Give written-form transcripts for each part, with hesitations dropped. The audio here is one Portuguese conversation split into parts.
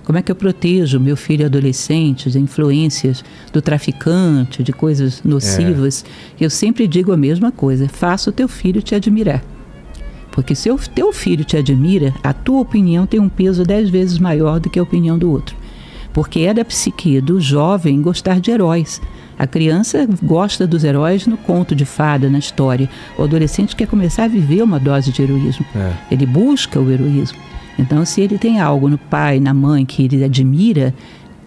Como é que eu protejo meu filho adolescente de influências do traficante, de coisas nocivas? Eu sempre digo a mesma coisa: faça o teu filho te admirar. Porque se o teu filho te admira, a tua opinião tem um peso 10 vezes maior do que a opinião do outro. Porque é da psique do jovem gostar de heróis. A criança gosta dos heróis no conto de fada, na história. O adolescente quer começar a viver uma dose de heroísmo. Ele busca o heroísmo. Então, se ele tem algo no pai, na mãe, que ele admira,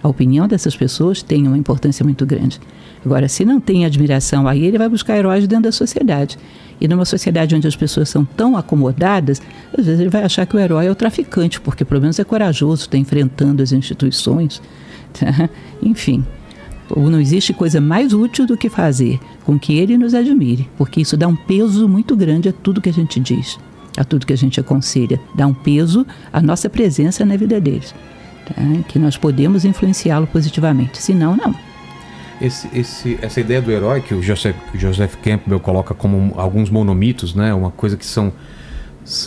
a opinião dessas pessoas tem uma importância muito grande. Agora, se não tem admiração, aí ele vai buscar heróis dentro da sociedade. E numa sociedade onde as pessoas são tão acomodadas, às vezes ele vai achar que o herói é o traficante, porque pelo menos é corajoso, está enfrentando as instituições. Tá? Enfim, não existe coisa mais útil do que fazer com que ele nos admire, porque isso dá um peso muito grande a tudo que a gente diz, a tudo que a gente aconselha. Dá um peso à nossa presença na vida deles, tá? Que nós podemos influenciá-lo positivamente, senão não. Essa ideia do herói que o Joseph Campbell coloca como alguns monomitos, né? Uma coisa que são,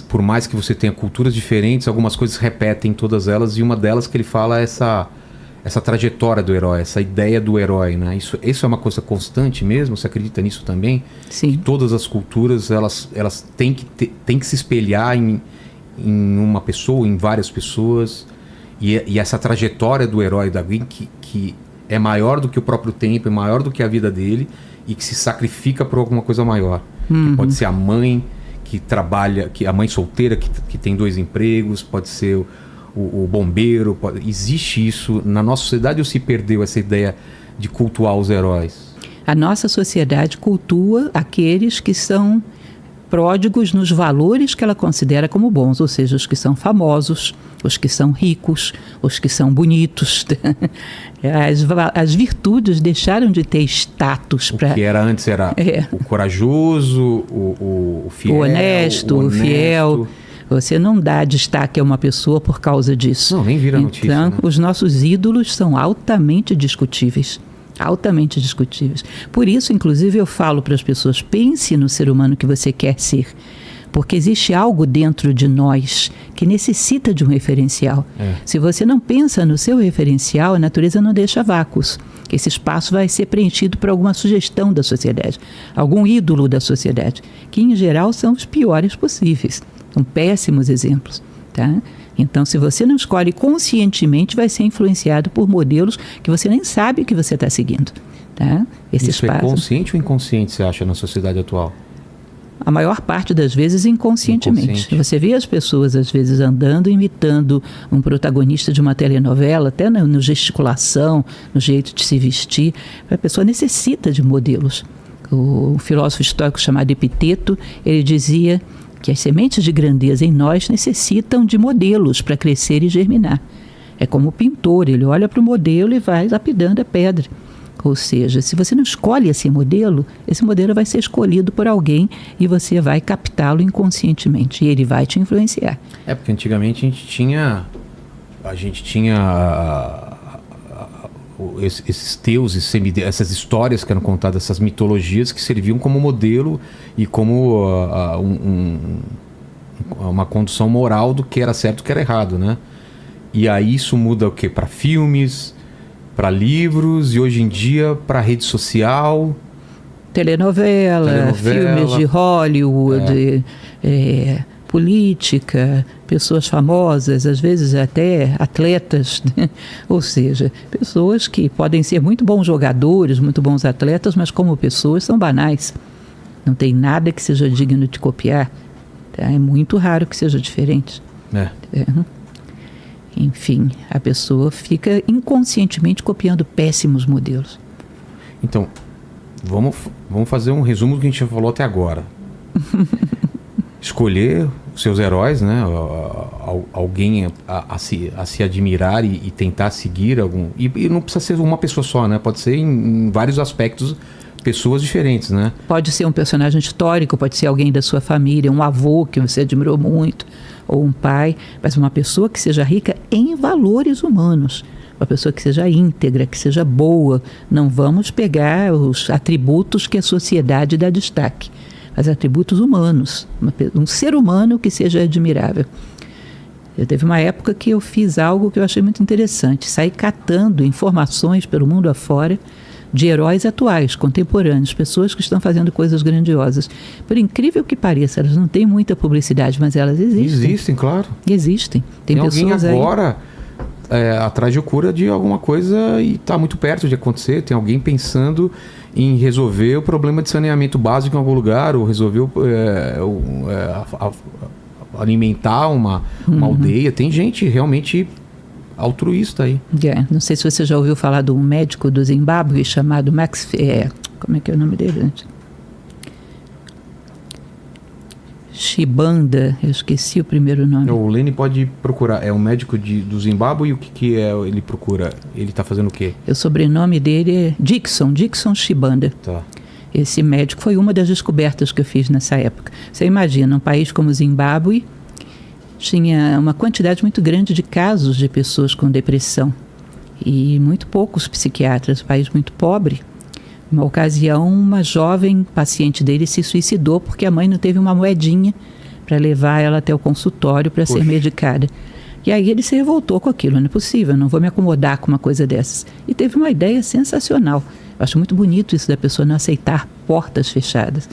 por mais que você tenha culturas diferentes, algumas coisas repetem todas elas, e uma delas que ele fala é essa trajetória do herói, essa ideia do herói, né? Isso é uma coisa constante mesmo? Você acredita nisso também? Sim. Que todas as culturas elas têm que se espelhar em uma pessoa, em várias pessoas, e essa trajetória do herói, da alguém que é maior do que o próprio tempo, é maior do que a vida dele, e que se sacrifica por alguma coisa maior. Que pode ser a mãe que trabalha, a mãe solteira que tem 2 empregos, pode ser o bombeiro. Existe isso na nossa sociedade, ou se perdeu essa ideia de cultuar os heróis? A nossa sociedade cultua aqueles que são pródigos nos valores que ela considera como bons, ou seja, os que são famosos, os que são ricos, os que são bonitos. As virtudes deixaram de ter status. O que era antes era o corajoso, o fiel, o honesto, o fiel. Você não dá destaque a uma pessoa por causa disso. Não, nem vira notícia. Então, né? Os nossos ídolos são altamente discutíveis. Altamente discutíveis. Por isso, inclusive, eu falo para as pessoas: pense no ser humano que você quer ser. Porque existe algo dentro de nós que necessita de um referencial. Se você não pensa no seu referencial, a natureza não deixa vácuos. Esse espaço vai ser preenchido por alguma sugestão da sociedade, algum ídolo da sociedade, que em geral são os piores possíveis. São péssimos exemplos. Tá? Então, se você não escolhe conscientemente, vai ser influenciado por modelos que você nem sabe que você está seguindo. Tá? Isso é consciente ou inconsciente, você acha, na sociedade atual? A maior parte das vezes inconscientemente. Você vê as pessoas às vezes andando, imitando um protagonista de uma telenovela, até no gesticulação, no jeito de se vestir. A pessoa necessita de modelos. O filósofo estoico chamado Epiteto, ele dizia que as sementes de grandeza em nós necessitam de modelos para crescer e germinar. É como o pintor, ele olha para o modelo e vai lapidando a pedra. Ou seja, se você não escolhe esse modelo vai ser escolhido por alguém e você vai captá-lo inconscientemente e ele vai te influenciar. Porque antigamente a gente tinha esses deuses, essas histórias que eram contadas, essas mitologias que serviam como modelo e como uma condução moral do que era certo e do que era errado, né? E aí isso muda o quê? Para filmes, para livros, e hoje em dia para rede social, telenovela, filmes de Hollywood, política, pessoas famosas, às vezes até atletas, né? Ou seja, pessoas que podem ser muito bons jogadores, muito bons atletas, mas como pessoas são banais. Não tem nada que seja digno de copiar. Tá? É muito raro que seja diferente. Enfim, a pessoa fica inconscientemente copiando péssimos modelos. Então, vamos fazer um resumo do que a gente já falou até agora. Escolher os seus heróis, né? Alguém a se admirar e tentar seguir algum. E não precisa ser uma pessoa só, né? Pode ser em vários aspectos pessoas diferentes, né? Pode ser um personagem histórico, pode ser alguém da sua família, um avô que você admirou muito, ou um pai, mas uma pessoa que seja rica em valores humanos, uma pessoa que seja íntegra, que seja boa. Não vamos pegar os atributos que a sociedade dá destaque, mas atributos humanos, um ser humano que seja admirável. Teve uma época que eu fiz algo que eu achei muito interessante. Saí catando informações pelo mundo afora de heróis atuais, contemporâneos, pessoas que estão fazendo coisas grandiosas. Por incrível que pareça, elas não têm muita publicidade, mas elas existem. Existem, claro. Existem. Tem pessoas alguém agora atrás de cura de alguma coisa e está muito perto de acontecer. Tem alguém pensando em resolver o problema de saneamento básico em algum lugar, ou resolver alimentar uma aldeia. Tem gente realmente altruísta aí. Não sei se você já ouviu falar de um médico do Zimbábue chamado Max... como é que é o nome dele, gente? Shibanda, eu esqueci o primeiro nome. O Lene pode procurar. É um médico do Zimbábue, e o que ele procura? Ele está fazendo o quê? O sobrenome dele é Dixon Shibanda. Tá. Esse médico foi uma das descobertas que eu fiz nessa época. Você imagina, um país como o Zimbábue tinha uma quantidade muito grande de casos de pessoas com depressão e muito poucos psiquiatras, um país muito pobre. Uma ocasião, uma jovem paciente dele se suicidou porque a mãe não teve uma moedinha para levar ela até o consultório para ser medicada. E aí ele se revoltou com aquilo. Não é possível, não vou me acomodar com uma coisa dessas. E teve uma ideia sensacional. Eu acho muito bonito isso da pessoa não aceitar portas fechadas.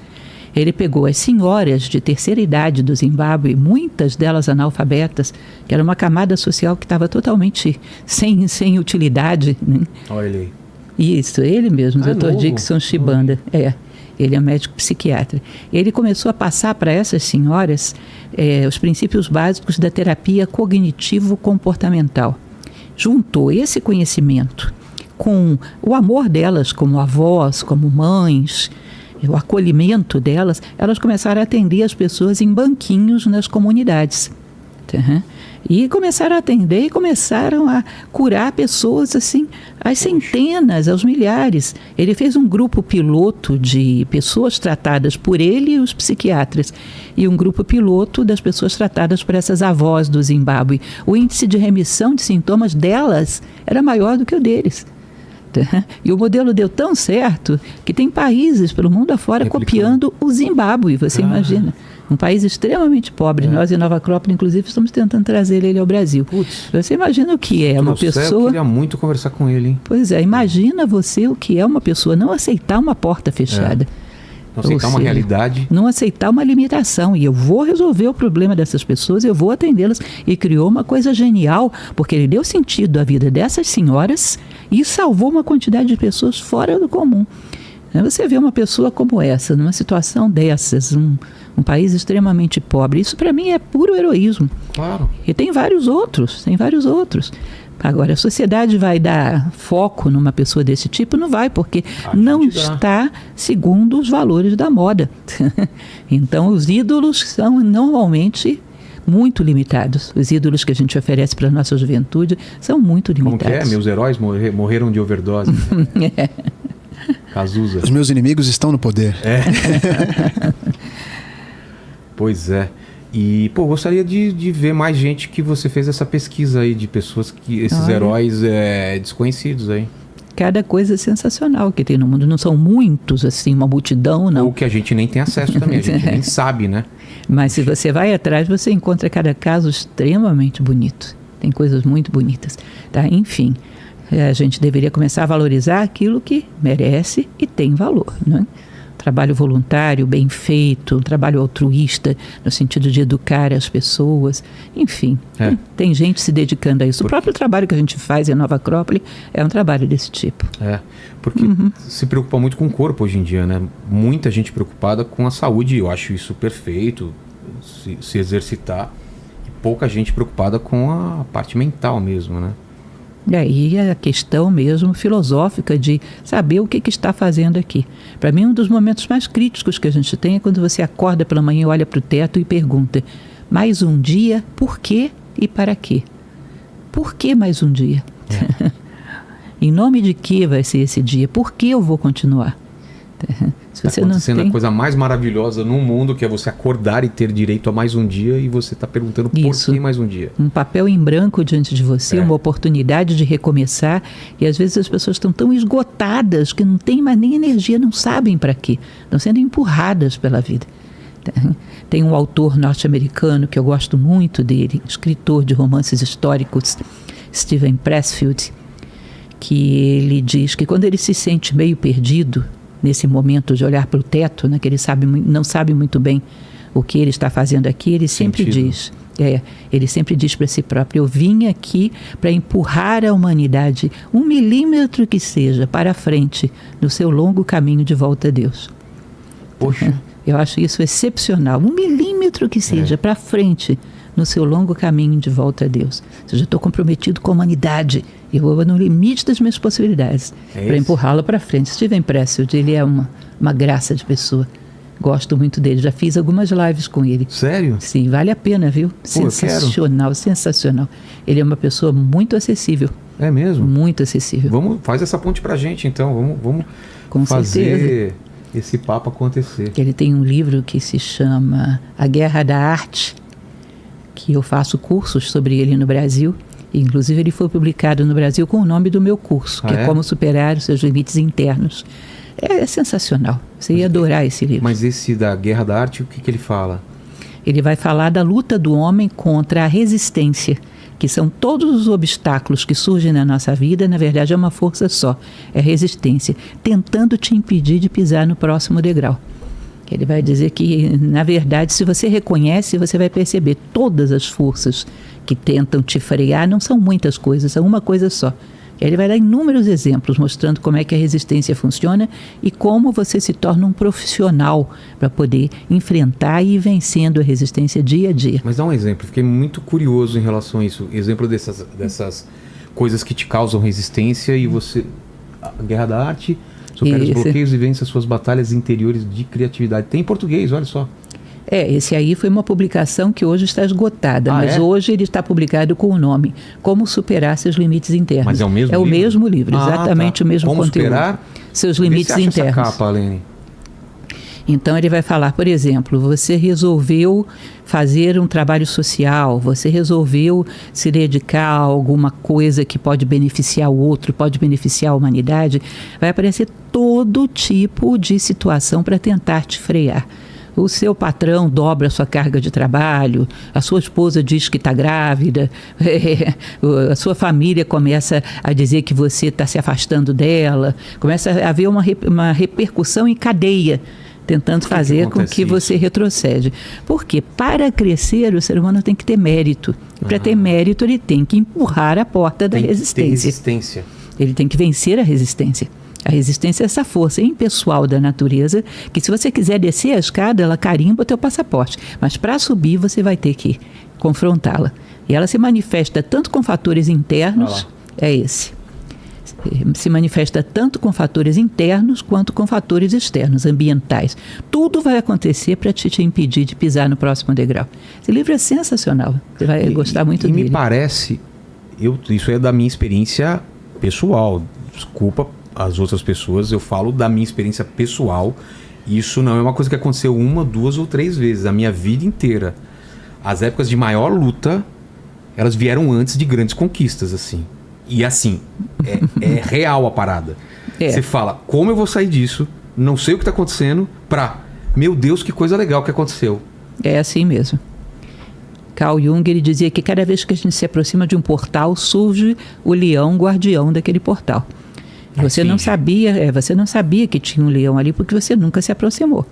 Ele pegou as senhoras de terceira idade do Zimbábue, muitas delas analfabetas, que era uma camada social que estava totalmente sem utilidade. Né? Olha ele aí. Isso, ele mesmo, Dr. Dixon Shibanda. Ele é médico psiquiatra. Ele começou a passar para essas senhoras os princípios básicos da terapia cognitivo-comportamental. Juntou esse conhecimento com o amor delas como avós, como mães, o acolhimento delas, elas começaram a atender as pessoas em banquinhos nas comunidades. E começaram a atender e começaram a curar pessoas assim, às centenas, aos milhares. Ele fez um grupo piloto de pessoas tratadas por ele e os psiquiatras, e um grupo piloto das pessoas tratadas por essas avós do Zimbábue. O índice de remissão de sintomas delas era maior do que o deles. E o modelo deu tão certo que tem países pelo mundo afora copiando o Zimbábue, você imagina. Um país extremamente pobre. Nós em Nova Acrópole, inclusive, estamos tentando trazer ele ao Brasil. Você imagina o que é uma pessoa... Eu queria muito conversar com ele, hein? Pois é, imagina você o que é uma pessoa não aceitar uma porta fechada. Não aceitar uma realidade. Não aceitar uma limitação. E eu vou resolver o problema dessas pessoas, eu vou atendê-las. E criou uma coisa genial, porque ele deu sentido à vida dessas senhoras e salvou uma quantidade de pessoas fora do comum. Você vê uma pessoa como essa, numa situação dessas, um país extremamente pobre, isso para mim é puro heroísmo. Claro. E tem vários outros. Agora, a sociedade vai dar foco numa pessoa desse tipo? Não vai, porque não está segundo os valores da moda. Então, os ídolos são normalmente muito limitados. Os ídolos que a gente oferece para a nossa juventude são muito limitados. Como que é? Meus heróis morreram de overdose. Cazuza. Os meus inimigos estão no poder. Pois é. E, gostaria de ver mais gente que você fez essa pesquisa aí de pessoas que... Esses heróis desconhecidos aí. Cada coisa sensacional que tem no mundo. Não são muitos, assim, uma multidão, não. Ou que a gente nem tem acesso também, a gente nem sabe, né? Mas se você vai atrás, você encontra cada caso extremamente bonito. Tem coisas muito bonitas. Tá? Enfim, a gente deveria começar a valorizar aquilo que merece e tem valor, né? Trabalho voluntário, bem feito, um trabalho altruísta, no sentido de educar as pessoas. Enfim, tem gente se dedicando a isso. O próprio trabalho que a gente faz em Nova Acrópole é um trabalho desse tipo. Porque se preocupa muito com o corpo hoje em dia, né? Muita gente preocupada com a saúde, eu acho isso perfeito, se exercitar. E pouca gente preocupada com a parte mental mesmo, né? E aí a questão mesmo filosófica de saber o que está fazendo aqui. Para mim, um dos momentos mais críticos que a gente tem é quando você acorda pela manhã, olha para o teto e pergunta: mais um dia, por quê e para quê? Por que mais um dia? Em nome de que vai ser esse dia? Por que eu vou continuar? Se você não tem... a coisa mais maravilhosa no mundo, que é você acordar e ter direito a mais um dia, e você está perguntando por que mais um dia. Um papel em branco diante de você, uma oportunidade de recomeçar, e às vezes as pessoas estão tão esgotadas que não têm mais nem energia, não sabem para quê, estão sendo empurradas pela vida. Tem um autor norte-americano que eu gosto muito dele, escritor de romances históricos, Steven Pressfield, que ele diz que quando ele se sente meio perdido, nesse momento de olhar para o teto, né, que ele não sabe muito bem o que ele está fazendo aqui, ele sempre diz para si próprio: eu vim aqui para empurrar a humanidade 1 milímetro que seja para a frente no seu longo caminho de volta a Deus. Poxa. Eu acho isso excepcional. 1 milímetro que seja para frente no seu longo caminho de volta a Deus. Ou seja, eu estou comprometido com a humanidade. Eu vou no limite das minhas possibilidades para empurrá-la para frente. Steven Pressfield, ele é uma graça de pessoa. Gosto muito dele. Já fiz algumas lives com ele. Sério? Sim, vale a pena, viu? Sensacional, sensacional. Ele é uma pessoa muito acessível. É mesmo? Muito acessível. Faz essa ponte pra gente, então. Vamos com fazer certeza. Esse papo acontecer. Ele tem um livro que se chama A Guerra da Arte, que eu faço cursos sobre ele no Brasil. Inclusive, ele foi publicado no Brasil com o nome do meu curso, que é Como Superar os Seus Limites Internos. É sensacional. Você ia adorar esse livro. Mas esse da Guerra da Arte, o que ele fala? Ele vai falar da luta do homem contra a resistência, que são todos os obstáculos que surgem na nossa vida. Na verdade, é uma força só, é resistência, tentando te impedir de pisar no próximo degrau. Ele vai dizer que, na verdade, se você reconhece, você vai perceber todas as forças que tentam te frear. Não são muitas coisas, são uma coisa só. Ele vai dar inúmeros exemplos mostrando como é que a resistência funciona e como você se torna um profissional para poder enfrentar e ir vencendo a resistência dia a dia. Mas dá um exemplo, fiquei muito curioso em relação a isso. Exemplo dessas coisas que te causam resistência e você... A Guerra da Arte, supera os bloqueios e vence as suas batalhas interiores de criatividade. Tem em português, olha só. Esse aí foi uma publicação que hoje está esgotada, mas hoje ele está publicado com o nome Como Superar Seus Limites Internos. Mas é o mesmo livro? É o mesmo livro, exatamente o mesmo Como conteúdo. Superar Seus Limites Internos. Essa capa, Alene. Então ele vai falar, por exemplo, você resolveu fazer um trabalho social, você resolveu se dedicar a alguma coisa que pode beneficiar o outro, pode beneficiar a humanidade, vai aparecer todo tipo de situação para tentar te frear. O seu patrão dobra a sua carga de trabalho, a sua esposa diz que está grávida, a sua família começa a dizer que você está se afastando dela, começa a haver uma repercussão em cadeia, tentando fazer com que você retrocede. Porque para crescer o ser humano tem que ter mérito. E para ter mérito ele tem que empurrar a porta da resistência. Ele tem que vencer a resistência. A resistência é essa força impessoal da natureza, que se você quiser descer a escada, ela carimba o teu passaporte. Mas para subir, você vai ter que confrontá-la. E ela se manifesta tanto com fatores internos, se manifesta tanto com fatores internos quanto com fatores externos, ambientais. Tudo vai acontecer para te impedir de pisar no próximo degrau. Esse livro é sensacional. Você vai gostar muito dele. E me parece, isso é da minha experiência pessoal. Desculpa as outras pessoas, eu falo da minha experiência pessoal. Isso não é uma coisa que aconteceu 1, 2 ou 3 vezes, a minha vida inteira. As épocas de maior luta, elas vieram antes de grandes conquistas, assim. E assim, é real a parada. Você fala, como eu vou sair disso? Não sei o que está acontecendo, meu Deus, que coisa legal que aconteceu. É assim mesmo. Carl Jung, ele dizia que cada vez que a gente se aproxima de um portal, surge o leão guardião daquele portal. Você não sabia que tinha um leão ali porque você nunca se aproximou.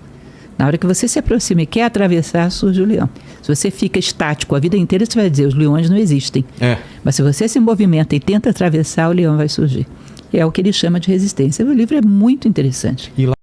Na hora que você se aproxima e quer atravessar, surge o leão. Se você fica estático a vida inteira, você vai dizer, os leões não existem. Mas se você se movimenta e tenta atravessar, o leão vai surgir. É o que ele chama de resistência. O livro é muito interessante. E lá